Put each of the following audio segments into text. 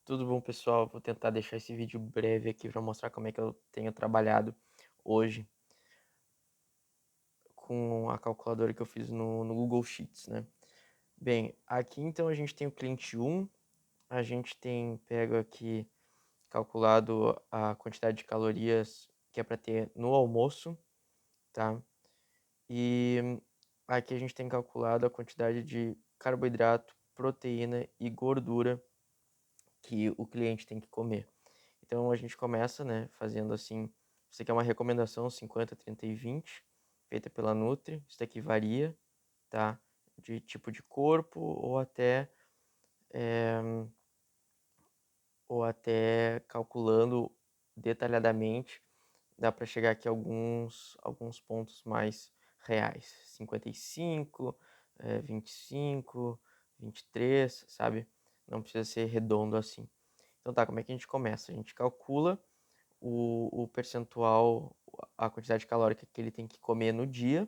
Tudo bom, pessoal? Vou tentar deixar esse vídeo breve aqui para mostrar como é que eu tenho trabalhado hoje com a calculadora que eu fiz no Google Sheets, né? Bem, aqui então a gente tem o cliente 1, a gente tem pego aqui calculado a quantidade de calorias que é para ter no almoço, tá? E aqui a gente tem calculado a quantidade de carboidrato, proteína e gordura que o cliente tem que comer. Então a gente começa, né, fazendo assim, isso aqui é uma recomendação 50, 30 e 20, feita pela Nutri. Isso daqui varia, tá? De tipo de corpo eh, ou até calculando detalhadamente, dá para chegar aqui a alguns pontos mais reais. 55, 25, 23, sabe? Não precisa ser redondo assim. Então tá, como é que a gente começa? A gente calcula o percentual, a quantidade calórica que ele tem que comer no dia,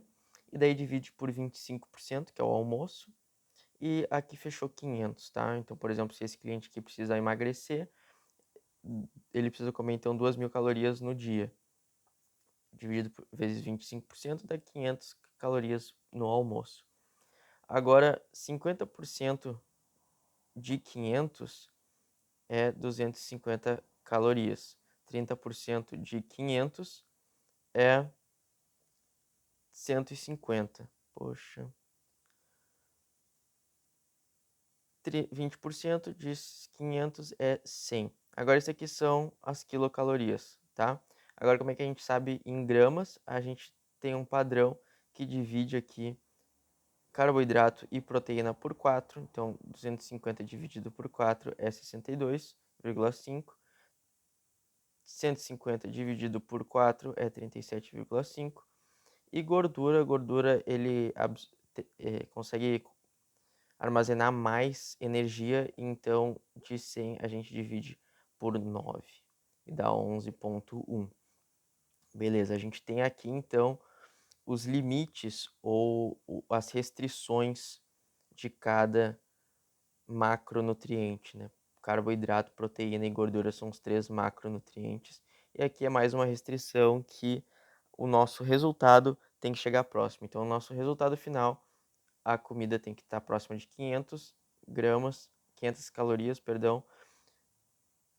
e daí divide por 25%, que é o almoço, e aqui fechou 500, tá? Então, por exemplo, se esse cliente aqui precisa emagrecer, ele precisa comer então 2.000 calorias no dia, dividido vezes 25%, dá 500 calorias no almoço. Agora, 50% de 500 é 250 calorias. 30% de 500 é 150. Poxa. 20% de 500 é 100. Agora, isso aqui são as quilocalorias, tá? Agora, como é que a gente sabe em gramas? A gente tem um padrão que divide aqui carboidrato e proteína por 4. Então, 250 dividido por 4 é 62,5. 150 dividido por 4 é 37,5. E gordura ele consegue armazenar mais energia, então de 100 a gente divide por 9 e dá 11,1. Beleza, a gente tem aqui então os limites ou as restrições de cada macronutriente, né? Carboidrato, proteína e gordura são os três macronutrientes. E aqui é mais uma restrição que o nosso resultado tem que chegar próximo. Então, o nosso resultado final, a comida tem que estar próxima de 500 gramas, 500 calorias, perdão,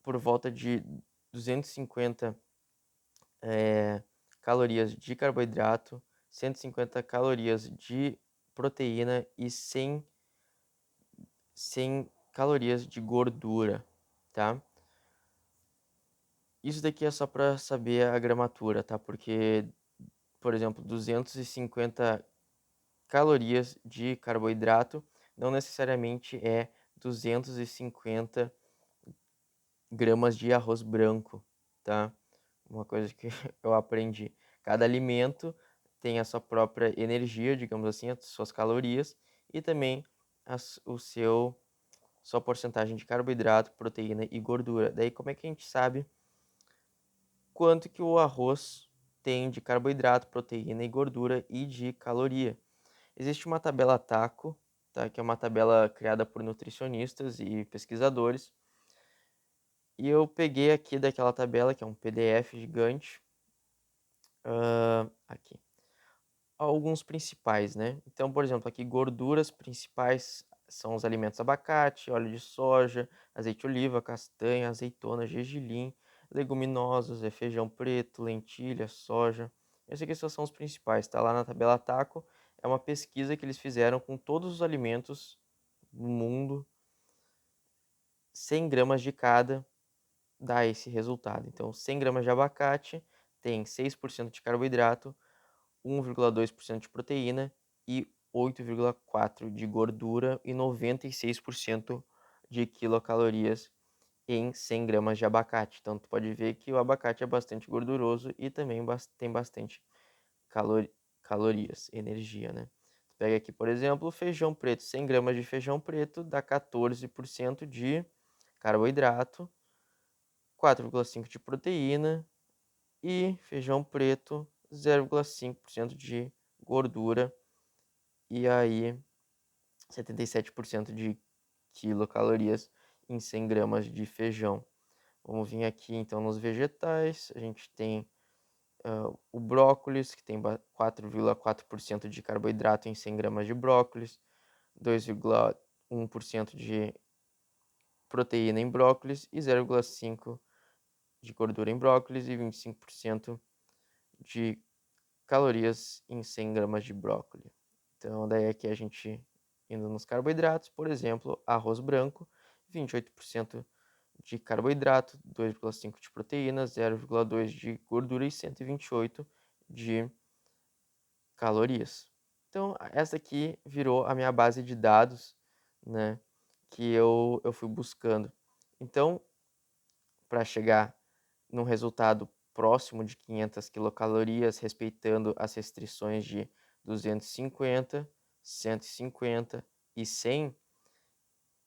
por volta de 250 calorias de carboidrato, 150 calorias de proteína e 100 calorias de gordura, tá? Isso daqui é só para saber a gramatura, tá? Porque, por exemplo, 250 calorias de carboidrato não necessariamente é 250 gramas de arroz branco, tá? Uma coisa que eu aprendi. Cada alimento tem a sua própria energia, digamos assim, as suas calorias e também o sua porcentagem de carboidrato, proteína e gordura. Daí como é que a gente sabe quanto que o arroz tem de carboidrato, proteína e gordura e de caloria? Existe uma tabela TACO, tá? Que é uma tabela criada por nutricionistas e pesquisadores. E eu peguei aqui daquela tabela, que é um PDF gigante, aqui, alguns principais, né? Então, por exemplo, aqui gorduras principais são os alimentos abacate, óleo de soja, azeite de oliva, castanha, azeitona, gergelim, leguminosas, feijão preto, lentilha, soja. Esses aqui são os principais, tá lá na tabela TACO. É uma pesquisa que eles fizeram com todos os alimentos do mundo, 100 gramas de cada, dá esse resultado. Então, 100 gramas de abacate tem 6% de carboidrato, 1,2% de proteína e 8,4% de gordura e 96% de quilocalorias em 100 gramas de abacate. Então, tu pode ver que o abacate é bastante gorduroso e também tem bastante calorias, energia, né? Tu pega aqui, por exemplo, feijão preto. 100 gramas de feijão preto dá 14% de carboidrato, 4,5% de proteína e feijão preto 0,5% de gordura e aí 77% de quilocalorias. em 100 gramas de feijão. Vamos vir aqui então nos vegetais, a gente tem o brócolis, que tem 4,4% de carboidrato em 100 gramas de brócolis, 2,1% de proteína em brócolis e 0,5% de gordura em brócolis e 25% de calorias em 100 gramas de brócolis. Então, daí aqui a gente indo nos carboidratos, por exemplo, arroz branco, 28% de carboidrato, 2,5 de proteína, 0,2 de gordura e 128 de calorias. Então, essa aqui virou a minha base de dados, né, que eu fui buscando. Então, para chegar num resultado próximo de 500 quilocalorias, respeitando as restrições de 250, 150 e 100,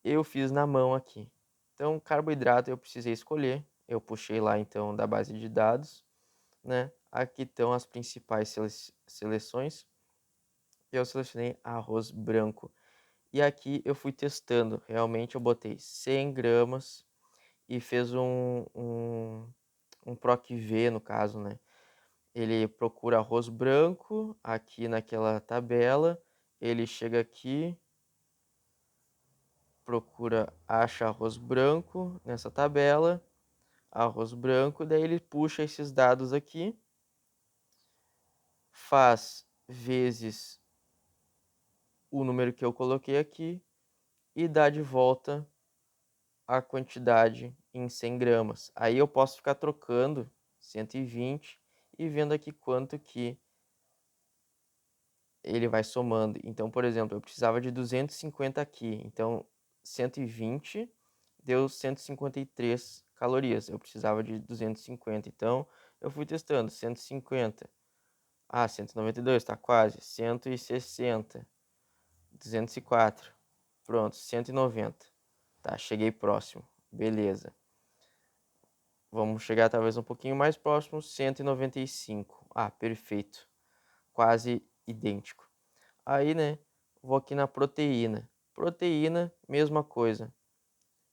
eu fiz na mão aqui. Então, carboidrato eu precisei escolher, eu puxei lá então da base de dados, né? Aqui estão as principais seleções. Eu selecionei arroz branco. E aqui eu fui testando, realmente eu botei 100 gramas e fez um PROC-V no caso, né? Ele procura arroz branco aqui naquela tabela, ele chega aqui, procura, acha arroz branco nessa tabela, arroz branco, daí ele puxa esses dados aqui, faz vezes o número que eu coloquei aqui e dá de volta a quantidade em 100 gramas. Aí eu posso ficar trocando 120 e vendo aqui quanto que ele vai somando. Então, por exemplo, eu precisava de 250 aqui. Então, 120 deu 153 calorias. Eu precisava de 250. Então, eu fui testando 150. Ah, 192, tá quase. 160. 204. Pronto, 190. Tá, cheguei próximo. Beleza. Vamos chegar talvez um pouquinho mais próximo, 195. Ah, perfeito. Quase idêntico. Aí, né, vou aqui na proteína. Proteína, mesma coisa.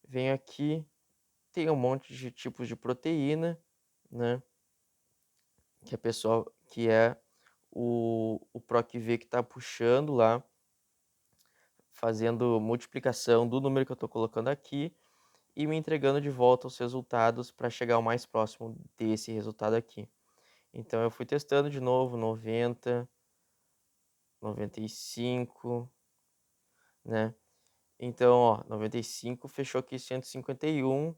Venho aqui, tem um monte de tipos de proteína, né? Que a pessoa, que é o PROC-V que está puxando lá, fazendo multiplicação do número que eu estou colocando aqui e me entregando de volta os resultados para chegar o mais próximo desse resultado aqui. Então eu fui testando de novo, 90, 95, né? Então, ó, 95 fechou aqui 151,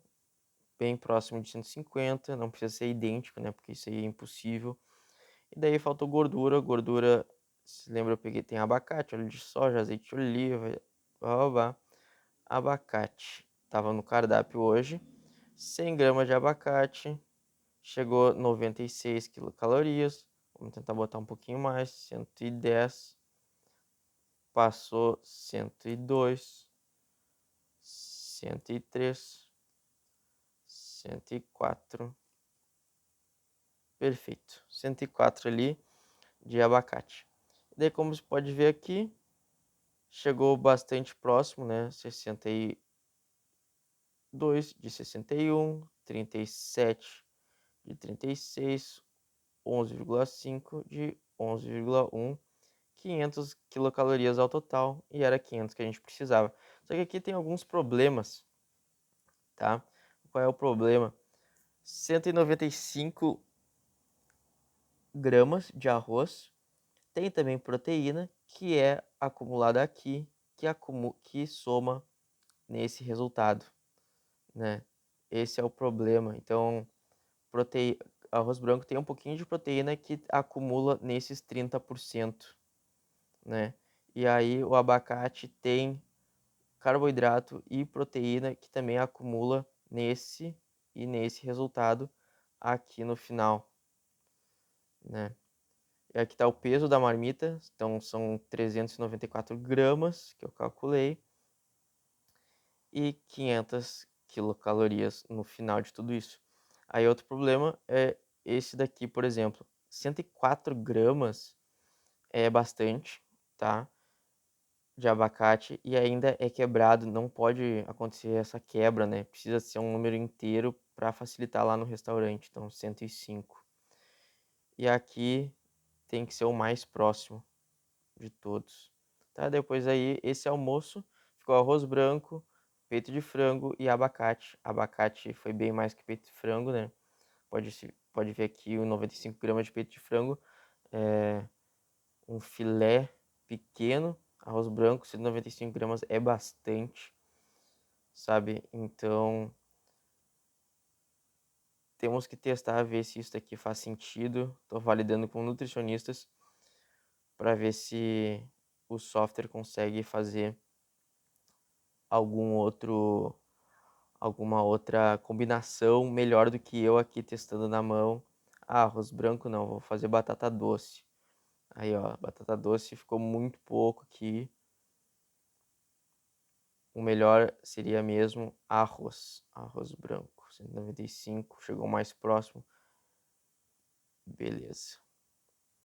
bem próximo de 150, não precisa ser idêntico, né? Porque isso aí é impossível. E daí faltou gordura, gordura, se lembra, eu peguei, tem abacate, óleo de soja, azeite de oliva, blá, blá, blá. Abacate, tava no cardápio hoje, 100 gramas de abacate, chegou 96 quilocalorias, vamos tentar botar um pouquinho mais, 110, passou 102, 103, 104, perfeito, 104 ali de abacate. Daí, como você pode ver aqui, chegou bastante próximo, né? 62 de 61, 37 de 36, 11,5 de 11,1, 500 quilocalorias ao total, e era 500 que a gente precisava. Só que aqui tem alguns problemas, tá? Qual é o problema? 195 gramas de arroz, tem também proteína que é acumulada aqui, que soma nesse resultado, né? Esse é o problema. Então, arroz branco tem um pouquinho de proteína que acumula nesses 30%, né? E aí o abacate tem carboidrato e proteína que também acumula nesse e nesse resultado aqui no final, né? E aqui está o peso da marmita, então são 394 gramas que eu calculei e 500 quilocalorias no final de tudo isso. Aí outro problema é esse daqui, por exemplo, 104 gramas é bastante, tá? de abacate e ainda é quebrado, não pode acontecer essa quebra, né, precisa ser um número inteiro para facilitar lá no restaurante, então 105. E aqui tem que ser o mais próximo de todos, tá. Depois aí, esse almoço ficou arroz branco, peito de frango e abacate. Abacate foi bem mais que peito de frango, né, pode ver aqui o 95 gramas de peito de frango, um filé pequeno, arroz branco, 195 gramas é bastante, sabe. Então, temos que testar, ver se isso daqui faz sentido. Tô validando com nutricionistas para ver se o software consegue fazer algum outro alguma outra combinação melhor do que eu aqui testando na mão. Ah, arroz branco não, vou fazer batata doce. Aí, ó, batata doce ficou muito pouco aqui. O melhor seria mesmo arroz, arroz branco, 195, chegou mais próximo. Beleza.